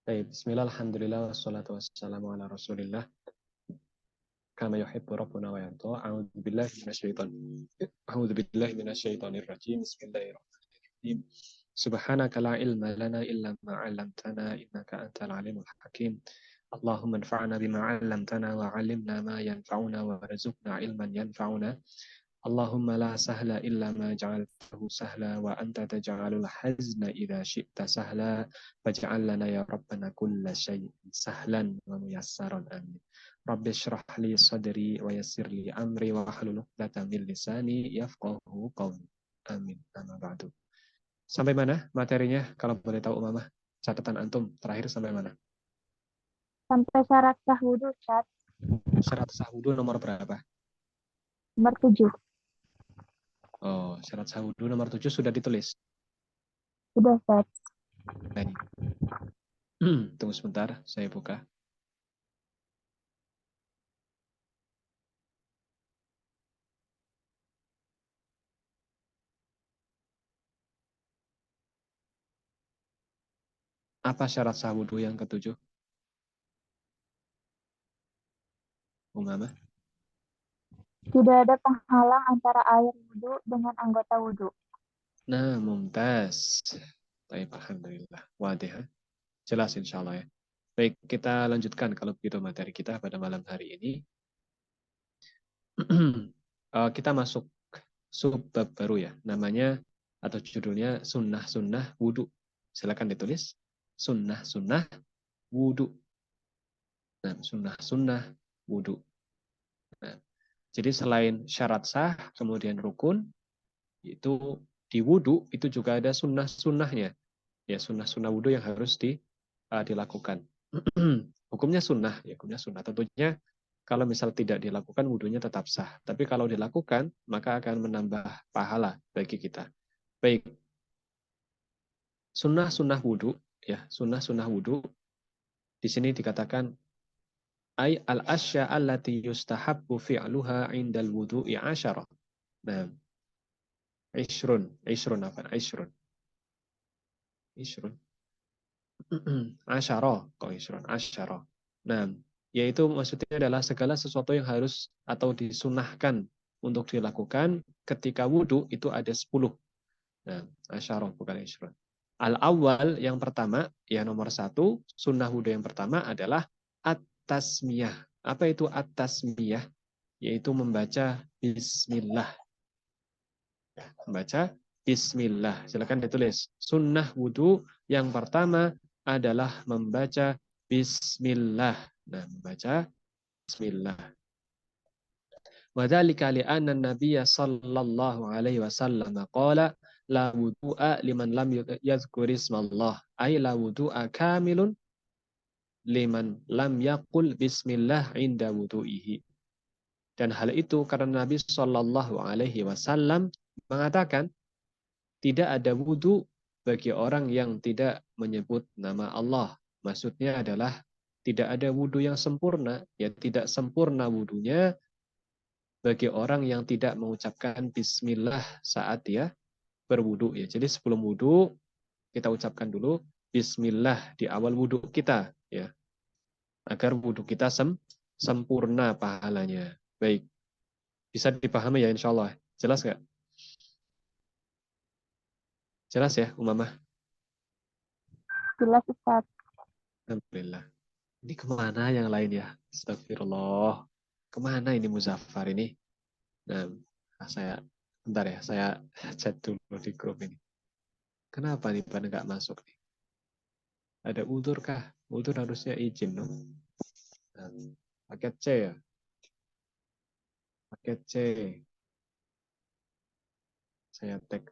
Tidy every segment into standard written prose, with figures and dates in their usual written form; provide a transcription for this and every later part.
Baik, bismillah, alhamdulillah, wassalatu wassalamu ala rasulillah. Kama yuhibbu rabbuna wa yarda. A'udzu billahi minasyaitonir rajim. Bismillahirrahmanirrahim. Subhanaka la ilma lana illa ma 'allamtana innaka antal alimul hakim. Allahumma anfa'na bima 'allamtana wa 'allimna ma yanfa'una wa warzuqna ilman yanfa'una. Allahumma la sahla illa ma ja'altahu sahla wa anta taj'alul hazna idza syi'ta sahla faj'al lana ya rabbana kulla syai'in sahlan wa muyassaran amin. Rabbi syrah li sadri wa yassir li amri wa hlul 'uqdatam min lisani yafqahu qawli. Amin. Amma ba'du. Sampai mana materinya kalau boleh tahu Umamah? Catatan antum terakhir sampai mana? Sampai syarat sah wudhu, Ustaz. Syarat sah wudu nomor berapa? Nomor 7. Oh, syarat sah wudu nomor 7 sudah ditulis. Sudah, Ustaz. Baik. Tunggu sebentar, saya buka. Apa syarat sah wudu yang ketujuh? Umamah? Tidak ada penghalang antara air wudhu dengan anggota wudhu. Nah, mumtaz. Baik, alhamdulillah. Wadih. Jelas insya Allah ya. Baik, kita lanjutkan kalau begitu materi kita pada malam hari ini. Kita masuk subbab baru ya. Namanya atau judulnya sunnah-sunnah wudhu. Silakan ditulis. Sunnah-sunnah wudhu. Nah, sunnah-sunnah wudhu. Nah, jadi selain syarat sah, kemudian rukun, itu di wudhu itu juga ada sunnah-sunnahnya. Ya, sunnah-sunnah wudhu yang harus dilakukan. Hukumnya sunnah, ya hukumnya sunnah. Tentunya kalau misal tidak dilakukan wudhunya tetap sah. Tapi kalau dilakukan maka akan menambah pahala bagi kita. Baik, sunnah-sunnah wudhu, ya sunnah-sunnah wudhu di sini dikatakan ay al-asya allati yustahabbu fi'luha indal wudhu'i asyarah. Nah, ishrun apa? Ishrun. Asyara, kok isron, asyara. Nah, yaitu maksudnya adalah segala sesuatu yang harus atau disunahkan untuk dilakukan ketika wudhu itu ada 10. Nah, asyara bukan isron. Al-awwal yang pertama, ya nomor 1, sunnah wudhu yang pertama adalah at-tasmiyah. Apa itu at-tasmiyah? Yaitu membaca bismillah. Membaca bismillah. Silakan ditulis. Sunnah wudhu yang pertama adalah membaca bismillah. Nah, membaca bismillah. Wadzalika li'anna an-nabiyya sallallahu alaihi wasallam qala la wudu'a liman lam yadhkur ismallah ay la wudu'a kamilun liman lam yaqul bismillah inda wudu'ihi. Dan hal itu karena Nabi sallallahu alaihi wasallam mengatakan tidak ada wudhu bagi orang yang tidak menyebut nama Allah. Maksudnya adalah tidak ada wudhu yang sempurna, ya tidak sempurna wudhunya bagi orang yang tidak mengucapkan bismillah saat dia berwudhu. Ya. Jadi sebelum wudhu kita ucapkan dulu bismillah di awal wudhu kita, ya agar wudhu kita sempurna pahalanya. Baik, bisa dipahami ya insya Allah. Jelas nggak? Jelas ya, Umamah? Jelas, Ustaz. Alhamdulillah. Ini kemana yang lain ya? Astagfirullah. Kemana ini Muzaffar ini? Nah, saya bentar ya, saya chat dulu di grup ini. Kenapa nih pada nggak masuk nih? Ada udur kah? Udur harusnya izin dong. Nah, paket C ya? Paket C. Saya tag.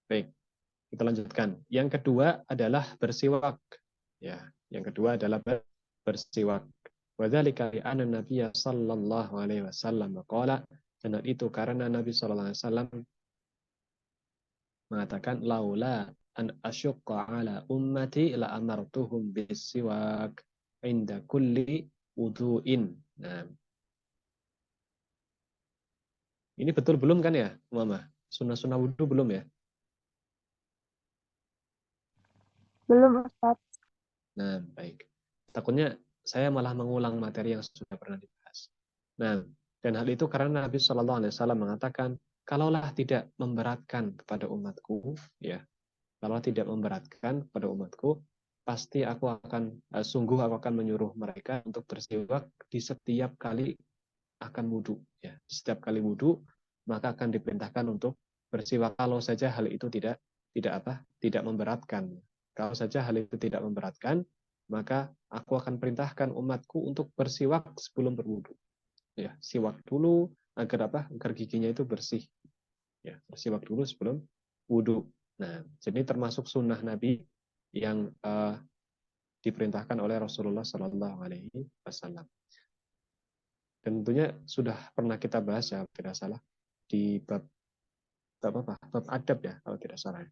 Baik, kita lanjutkan. Yang kedua adalah bersiwak. Ya, yang kedua adalah bersiwak. Wadzalika li'anna Nabiyya sallallahu alaihi wasallam qala, dan itu karena Nabi sallallahu alaihi wasallam mengatakan laula an asyqa ala ummati la amartuhum bisiwak inda kulli wudu'in. Nah, ini betul belum kan ya, Mama? Sunnah-sunnah wudhu belum ya? Belum Ustaz. Nah, baik. Takutnya saya malah mengulang materi yang sudah pernah dibahas. Nah, dan hal itu karena Nabi Shallallahu Alaihi Wasallam mengatakan, kalaulah tidak memberatkan kepada umatku, ya, kalau tidak memberatkan kepada umatku, pasti aku akan sungguh aku akan menyuruh mereka untuk bersiwak di setiap kali akan wudhu, ya, di setiap kali wudhu maka akan diperintahkan untuk bersiwak kalau saja hal itu tidak memberatkan. Kalau saja hal itu tidak memberatkan, maka aku akan perintahkan umatku untuk bersiwak sebelum berwudhu. Ya, siwak dulu agar agar giginya itu bersih. Ya, bersiwak dulu sebelum wudhu. Nah, jadi termasuk sunnah Nabi yang diperintahkan oleh Rasulullah Shallallahu Alaihi Wasallam. Dan tentunya sudah pernah kita bahas ya, tidak salah, di bab adab ya, kalau tidak salah.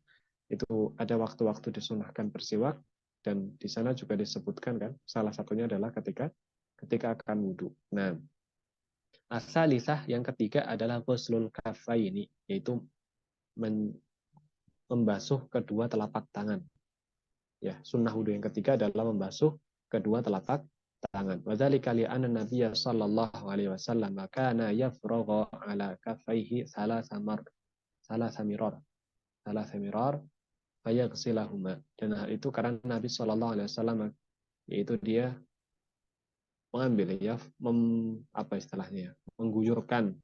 Itu ada waktu-waktu disunahkan bersiwak, dan di sana juga disebutkan kan, salah satunya adalah ketika akan wudhu. Nah, asalisah yang ketiga adalah ghuslul kafaini, yaitu membasuh kedua telapak tangan. Ya, sunnah wudhu yang ketiga adalah membasuh kedua telapak tangan. Wadzalika li'anna Nabiy sallallahu alaihi wasallam kana yafraghu ala kaffaihi salasa mirar fayaghsilahuma. Dan hal itu karena Nabi sallallahu alaihi wasallam yaitu dia mengambil ya apa istilahnya ya, mengguyurkan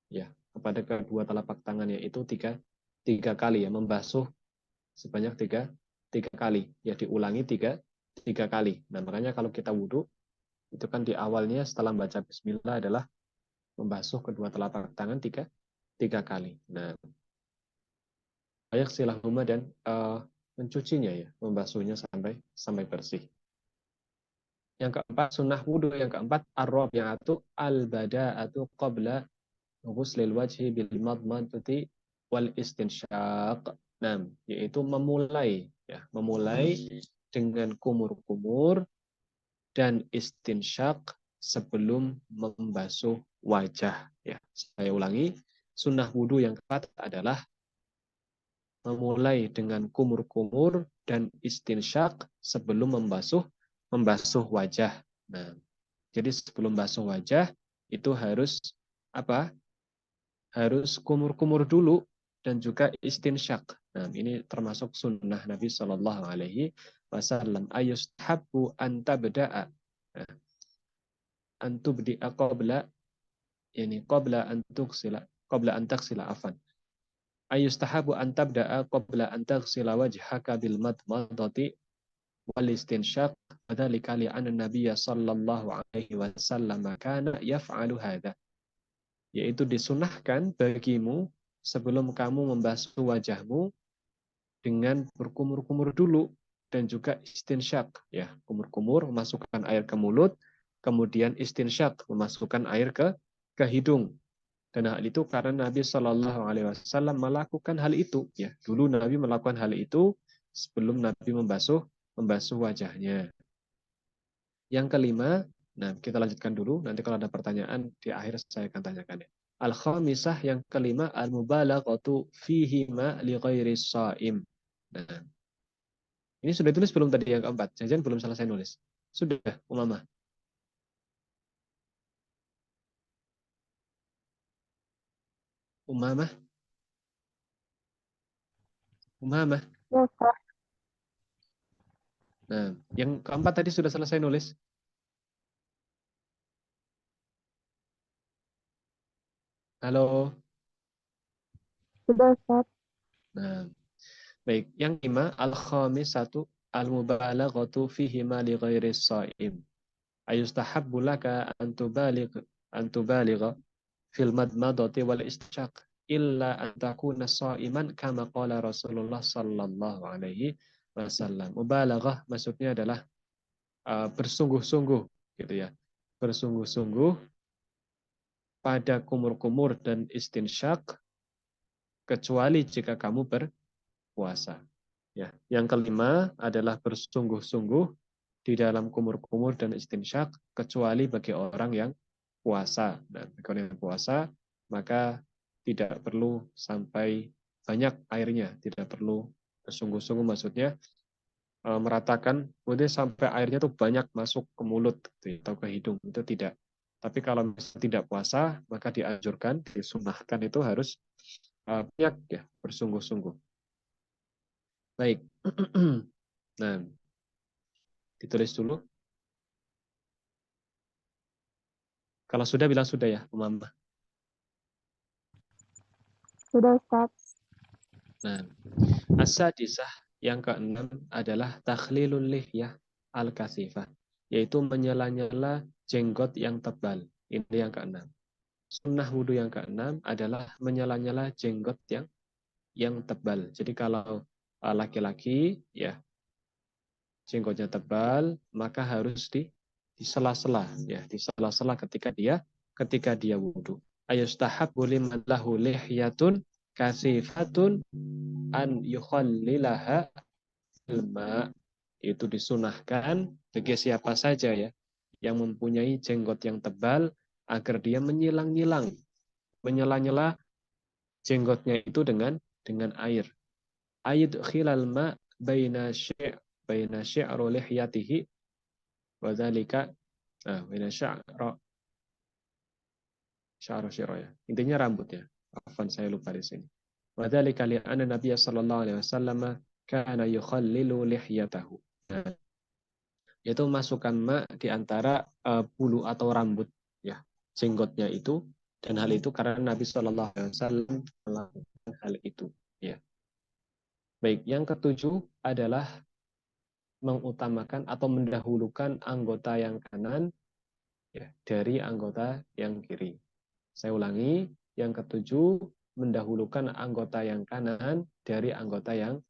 ya kepada kedua telapak tangannya itu tiga kali ya, membasuh sebanyak tiga kali ya, diulangi tiga kali. Nah, makanya kalau kita wudhu itu kan di awalnya setelah baca Bismillah adalah membasuh kedua telapak tangan tiga kali. Nah, ayak silahuma dan mencucinya ya, membasuhnya sampai bersih. Yang keempat, sunnah wudhu yang keempat, ar-rabi'atu al-bada'atu qabla ghuslil wajhi bil madmadati wal istinsyaq. Nah, yaitu memulai dengan kumur-kumur dan istinsyak sebelum membasuh wajah. Ya, saya ulangi, sunnah wudhu yang keempat adalah memulai dengan kumur-kumur dan istinsyak sebelum membasuh wajah. Nah, jadi sebelum basuh wajah itu harus apa? Harus kumur-kumur dulu dan juga istinsyak. Nah, ini termasuk sunnah Nabi Shallallahu Alaihi Wasallam. Ayustahabbu antabda'a antubdi'a qabla qabla an taghsila afan. Ayustahabu an tabda'a qabla an taghsila wajhaka bil madmadati wal istinsyaq dzalika li anna nabiyya sallallahu alaihi wasallam kana yaf'alu hadza. Yaitu disunahkan bagimu sebelum kamu membasuh wajahmu dengan berkumur-kumur dulu dan juga istinsyak ya, kumur-kumur memasukkan air ke mulut, kemudian istinsyak memasukkan air ke hidung. Dan hal itu karena Nabi Shallallahu Alaihi Wasallam melakukan hal itu. Ya, dulu Nabi melakukan hal itu sebelum Nabi membasuh wajahnya. Yang kelima, nah kita lanjutkan dulu. Nanti kalau ada pertanyaan di akhir saya akan tanyakan ya. Al-khamisah yang kelima, al-mubalaghatu fihi ma li ghairi shaim. Nah, ini sudah tulis belum tadi yang keempat? Jangan belum selesai nulis. Sudah, Umamah. Umamah. Umamah. Ya Ustaz. Nah, yang keempat tadi sudah selesai nulis? Halo. Sudah Ustaz. Nah, baik. Yang lima, al-khamisatu al-mubalaghatu fihi ma li ghairi shaim. Ayustahabbu laka an tubaligha fil madmadati wal istinshaq illa an takuna sha'iman kama qala Rasulullah sallallahu alaihi wasallam. Mubalaghah maksudnya adalah bersungguh-sungguh gitu ya. Bersungguh-sungguh pada kumur-kumur dan istinsyak kecuali jika kamu berpuasa. Ya, yang kelima adalah bersungguh-sungguh di dalam kumur-kumur dan istinsyak kecuali bagi orang yang puasa. Dan bagi orang yang puasa maka tidak perlu sampai banyak airnya, tidak perlu bersungguh-sungguh maksudnya meratakan kemudian sampai airnya tuh banyak masuk ke mulut gitu, atau ke hidung, itu tidak. Tapi kalau misalnya tidak puasa maka dianjurkan, disunahkan itu harus banyak ya, bersungguh-sungguh. Baik. Nah, ditulis dulu. Kalau sudah bilang sudah ya, Mama. Sudah, Ustaz. Nah, as-sadisah yang keenam adalah takhlilul lihyah al-kasifah, yaitu menyela-nyela jenggot yang tebal. Ini yang keenam. Sunnah wudhu yang keenam adalah menyela-nyela jenggot yang tebal. Jadi kalau laki-laki ya jenggotnya tebal, maka harus di sela-sela ya, di sela-sela ketika dia wudhu. Ayustahabbu liman lahu lihyatun kasifatun an yukhallilaha ilma, itu disunahkan bagi siapa saja ya yang mempunyai jenggot yang tebal agar dia menyilang-nyilang, menyela-nyela jenggotnya itu dengan air. Ayudkhilal ma baina syi'ru lihyatihi wa dzalika baina sya'ru ya. Intinya rambut ya. Afwan, saya lupa di sini. Wa dzalika li anna Nabiy sallallahu alaihi wasallam kana yukhallilu lihyatahu. Nah, yaitu masukkan ma di antara bulu atau rambut ya jenggotnya itu, dan hal itu karena Nabi Shallallahu Alaihi Wasallam melakukan hal itu ya. Baik, yang ketujuh adalah mengutamakan atau mendahulukan anggota yang kanan ya dari anggota yang kiri. Saya ulangi, yang ketujuh mendahulukan anggota yang kanan dari anggota yang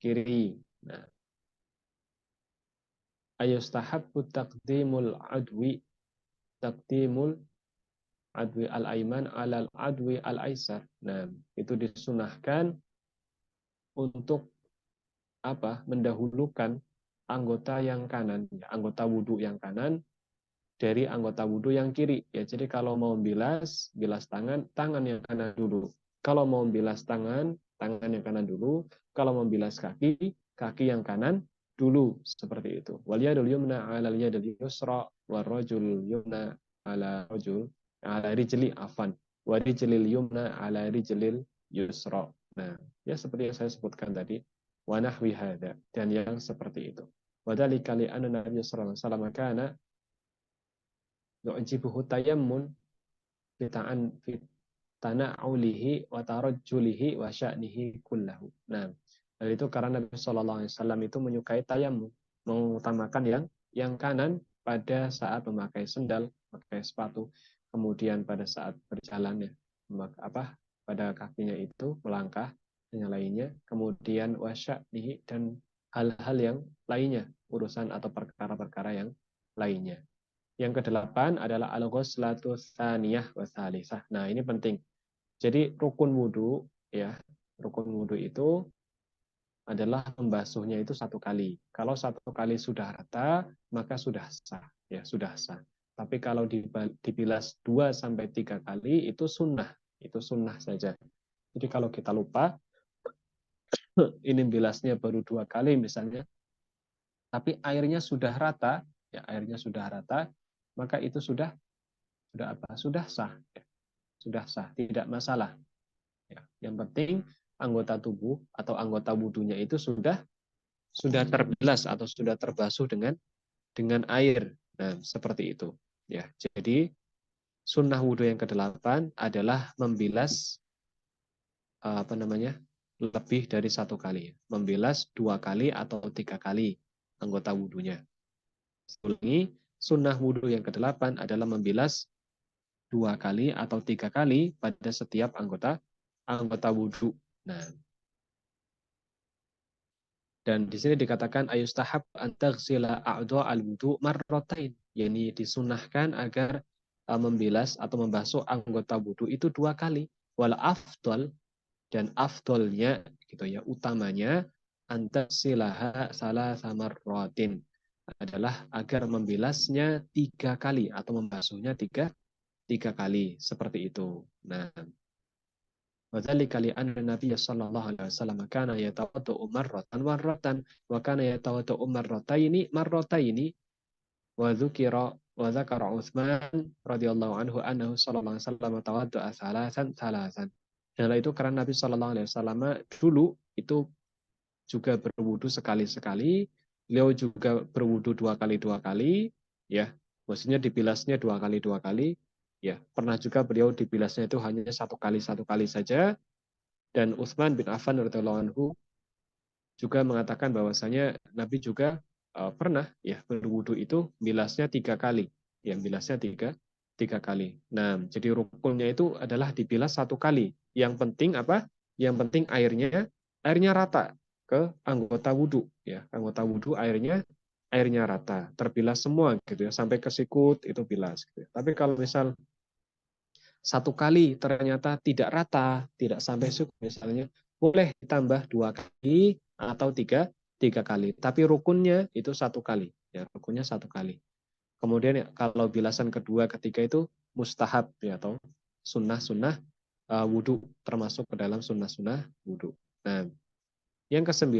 kiri. Nah, ayustahabbu taqdimul adwi al-aiman alal adwi al-aisar. Nah, itu disunahkan untuk apa? Mendahulukan anggota yang kanan, anggota wudhu yang kanan dari anggota wudhu yang kiri. Ya, jadi kalau mau bilas tangan, tangan yang kanan dulu. Kalau mau bilas tangan, tangan yang kanan dulu. Kalau mau bilas kaki, kaki yang kanan dulu, seperti itu. Wal yadul yumna 'alal yadil yusra war rajul yumna 'ala rajul 'ala rijli afan. Wa rijlil yumna 'ala rijlil yusra. Nah, ya seperti yang saya sebutkan tadi, wa nahwi hadza, dan yang seperti itu. Wa dzalika li anna Nabiy sallallahu alaihi wasallam kana yu'jibuhu tayammun fi tana'ulihi wa tarajjulihi wa sya'nihi kullahu. Nah, hal itu karena Nabi Shallallahu Alaihi Wasallam itu menyukai tayamum, mengutamakan yang kanan pada saat memakai sendal, memakai sepatu, kemudian pada saat berjalan ya, pada kakinya itu melangkah dan yang lainnya, kemudian wa sya'nihi dan hal-hal yang lainnya, urusan atau perkara-perkara yang lainnya. Yang kedelapan adalah al-ghuslatu tsaniyah wa tsalitsah. Nah, ini penting. Jadi rukun wudhu ya, rukun wudhu itu adalah membasuhnya itu satu kali. Kalau satu kali sudah rata, maka sudah sah, ya sudah sah. Tapi kalau dibilas 2 sampai 3 kali itu sunnah saja. Jadi kalau kita lupa ini bilasnya baru 2 kali misalnya, tapi airnya sudah rata, ya airnya sudah rata, maka itu sudah apa? Sudah sah, ya. Sudah sah, tidak masalah. Ya, yang penting anggota tubuh atau anggota wudhunya itu sudah terbilas atau sudah terbasuh dengan air. Nah, seperti itu. Ya, jadi sunnah wudhu yang kedelapan adalah membilas lebih dari satu kali, membilas 2 kali atau 3 kali anggota wudhunya. Ulangi, sunnah wudhu yang kedelapan adalah membilas 2 kali atau 3 kali pada setiap anggota wudhu. Nah, dan di sini dikatakan ayustahab antaghsila a'dha al-wudu marratain, yakni disunahkan agar membilas atau membasuh anggota wudhu itu 2 kali. Wal afdal, dan afdolnya gitu ya, utamanya antasilaha salah samarratin, adalah agar membilasnya 3 kali atau membasuhnya tiga kali seperti itu. Nah, وذلك لأن النبي صلى الله عليه وسلم كان يتوضأ مرة مرة وكان يتوضأ مرتين وذكر عثمان رضي الله عنه أنه صلى الله عليه وسلم توضأ ثلاثا ثلاثا. Dan itu karena Nabi Shallallahu Alaihi Wasallam dulu itu juga berwudu sekali-sekali, beliau juga berwudu 2 kali 2 kali, ya, maksudnya dibilasnya 2 kali 2 kali, ya, pernah juga beliau dibilasnya itu hanya 1 kali 1 kali saja. Dan Utsman bin Affan radhiyallahu anhu juga mengatakan bahwasanya Nabi juga pernah ya berwudu itu bilasnya 3 kali, ya bilasnya tiga kali. Nah, jadi rukunnya itu adalah dibilas 1 kali. Yang penting apa? Yang penting airnya rata ke anggota wudu, ya anggota wudu airnya rata, terbilas semua gitu ya, sampai ke sikut itu bilas. Gitu ya. Tapi kalau misal 1 kali ternyata tidak rata, tidak sampai sikut misalnya, boleh ditambah 2 kali atau tiga kali. Tapi rukunnya itu 1 kali, ya rukunnya 1 kali. Kemudian ya, kalau bilasan kedua, ketiga itu mustahab ya atau sunnah-sunnah wudhu, termasuk ke dalam sunnah-sunnah wudhu. Nah, yang ke-9,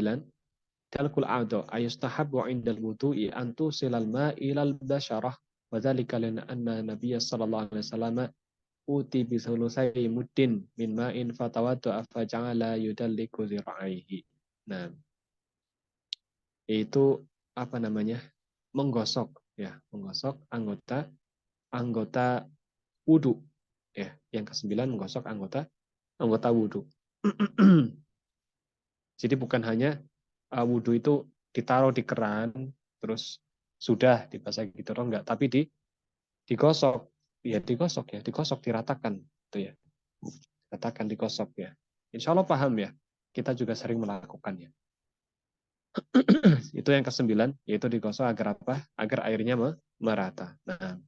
dalkul a'dha ayustahabbu indal wudu'i antu silal ma'ilal basyarah wa dzalika lana anna nabiyya sallallahu alaihi wasallam uti bisulusai muddin min ma'in fatawaddu'a faja'ala yudalliku zira'aihi. Nah, itu apa namanya? Menggosok ya, menggosok anggota wudu. Ya, yang ke-9 menggosok anggota wudu. Jadi bukan hanya wudu itu ditaruh di keran terus sudah dibasah gitu enggak, tapi digosok. Ya digosok diratakan itu ya. Katakan digosok ya. Insya Allah paham ya. Kita juga sering melakukannya. Itu yang ke-9, yaitu digosok agar apa? Agar airnya merata. Nah,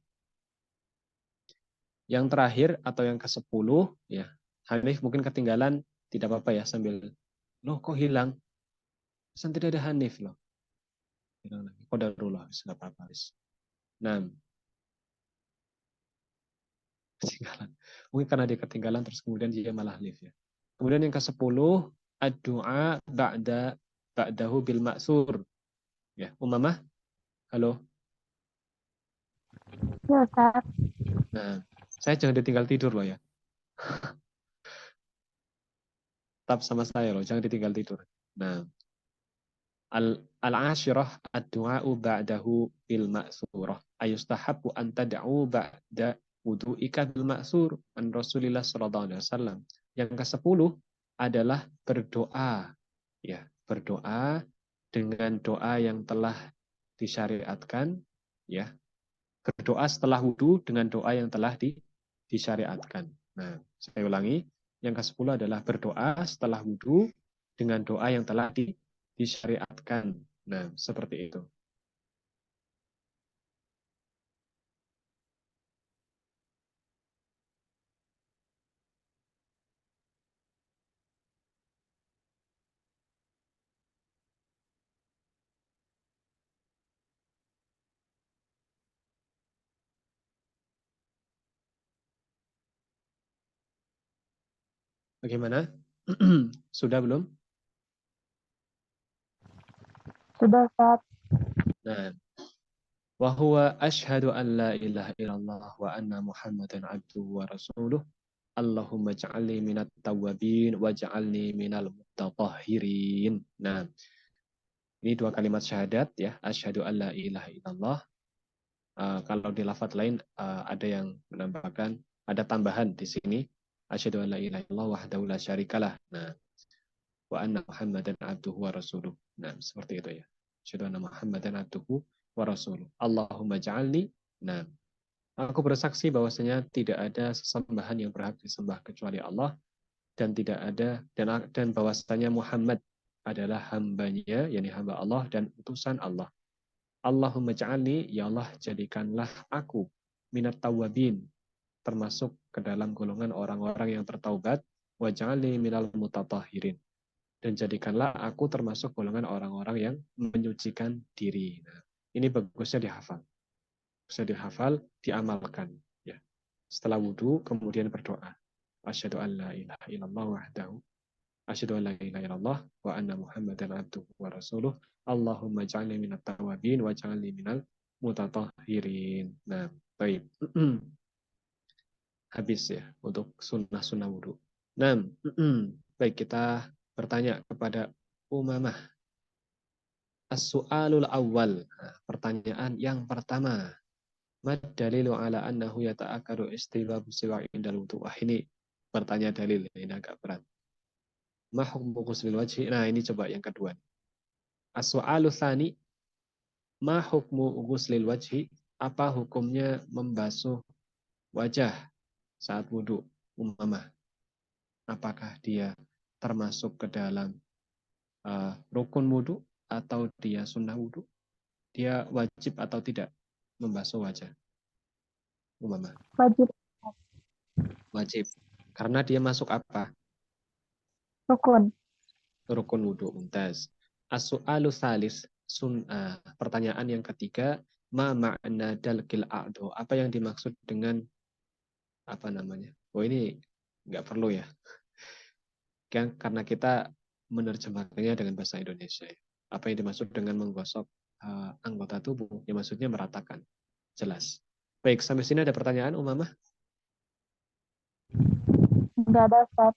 yang terakhir atau yang ke-10, ya. Hanif mungkin ketinggalan, tidak apa-apa ya, sambil, loh kok hilang? Pesan tidak ada Hanif loh. Hilang lagi. Qadarullah, nggak apa-apa. Nah, ketinggalan. Mungkin karena dia ketinggalan, terus kemudian dia malah Hanif ya. Kemudian yang ke-10, ad-du'a ba'dahu bil ma'sur. Ya, Umamah, halo. Ya, Ustaz. Nah, saya jangan ditinggal tidur loh ya. Tetap sama saya loh, jangan ditinggal tidur. Nah, al-ashirah ad-du'a'u ba'dahu bil ma'surah. Ayustahabbu an tad'u ba'da wudu'ika bil ma'sur an Rasulillah sallallahu alaihi wasallam. Yang ke-10 adalah berdoa. Ya, berdoa dengan doa yang telah disyariatkan, ya. Berdoa setelah wudu dengan doa yang telah disyariatkan. Nah, saya ulangi, yang ke-10 adalah berdoa setelah wudu dengan doa yang telah disyariatkan. Nah, seperti itu. Bagaimana? Sudah belum? Sudah, Ustaz. Nah, wa huwa asyhadu an la ilaha illallah wa anna Muhammadan abduhu wa rasuluh. Allahumma ja'alni minat tawwabin wa ja'alni minal mutatahhirin. Nah, ini 2 kalimat syahadat ya, asyhadu an la ilaha illallah. Kalau di lafaz lain ada yang menambahkan, ada tambahan di sini, asyhadu an la ilaha illallah wahdahu la syarikalah. Nah, wa anna Muhammadan abduhu wa rasuluh. Nah, seperti itu ya. Asyhadu anna Muhammadan abduhu wa rasuluh. Allahumma ja'alni. Nah, aku bersaksi bahwasanya tidak ada sesembahan yang berhak disembah kecuali Allah, dan tidak ada dan bahwasanya Muhammad adalah hambanya, yakni hamba Allah dan utusan Allah. Allahumma ja'alni, ya Allah jadikanlah aku minat tawabin, termasuk ke dalam golongan orang-orang yang bertaubat, wa ja'alni minal mutatahhirin, dan jadikanlah aku termasuk golongan orang-orang yang menyucikan diri. Nah, ini bagusnya dihafal. Bisa dihafal, diamalkan. Ya. Setelah wudhu, kemudian berdoa. Asyhadu an la ilaha illallah wahdahu. Asyhadu an la ilaha illallah wa anna Muhammadan abduhu wa rasuluh. Allahumma ja'alni minat tawabin wa ja'alni minal mutatahhirin. Nah, baik. Habis ya untuk sunnah-sunnah wudhu. Nah, baik kita bertanya kepada Umamah. As-su'alul awal. Nah, pertanyaan yang pertama. Mad dalilu ala annahu yata'akadu istibab siwa indal wudu'. Wah, ini bertanya dalil. Ini agak berat. Ma hukmu ghuslil wajhi? Nah, ini coba yang kedua. As-su'alu tsani. Ma hukmu ghuslil wajhi? Apa hukumnya membasuh wajah saat wudhu? Umamah. Apakah dia termasuk ke dalam rukun wudhu atau dia sunnah wudhu? Dia wajib atau tidak membasuh wajah? Umamah. Wajib. Wajib. Karena dia masuk apa? Rukun. Rukun wudhu. Mumtaz. As-su'alu salis. Pertanyaan yang ketiga. Ma ma'na dalkil a'do. Apa yang dimaksud dengan apa namanya? Oh, ini nggak perlu ya. Karena kita menerjemahkannya dengan bahasa Indonesia. Apa yang dimaksud dengan menggosok anggota tubuh? Ya maksudnya meratakan. Jelas. Baik, sampai sini ada pertanyaan, Umamah? Enggak ada, Ustaz.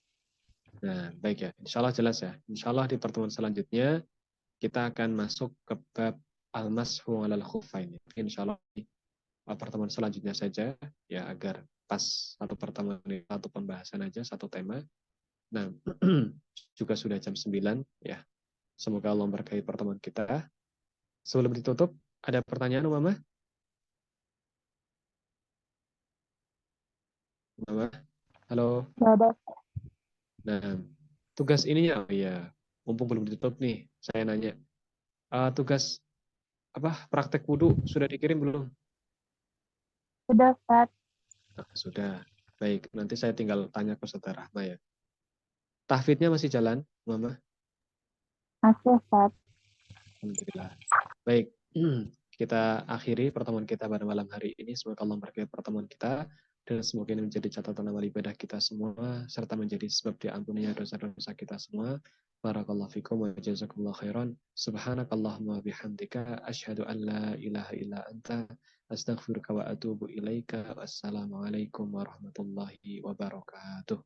Nah, baik ya. Insya Allah jelas ya. Insya Allah di pertemuan selanjutnya kita akan masuk ke bab al-mashu 'alal khuffain. Insya Allah di pertemuan selanjutnya saja ya agar pas satu pertemuan ini satu pembahasan aja satu tema. Nah, juga sudah jam 9 ya. Semoga Allah memberkahi pertemuan kita. Sebelum ditutup, ada pertanyaan Umamah? Umamah? Halo. Enggak ada. Nah, tugas ininya, oh iya, mumpung belum ditutup nih, saya nanya. Tugas apa praktek wudhu sudah dikirim belum? Sudah, Ustaz. Nah, sudah. Baik, nanti saya tinggal tanya ke Saudara Rahma ya. Tahfidnya masih jalan, Mama? Masih, Ustaz. Alhamdulillah. Baik, kita akhiri pertemuan kita pada malam hari ini. Semoga Allah memberkahi pertemuan kita dan semoga ini menjadi catatan amal ibadah kita semua serta menjadi sebab diampuninya dosa-dosa kita semua. Barakallahu fikum wa jazakumullahu khairan. Subhanakallahumma bihamdika asyhadu an la ilaha illa anta astaghfiruka wa atubu ilaika. Wassalamualaikum warahmatullahi wabarakatuh.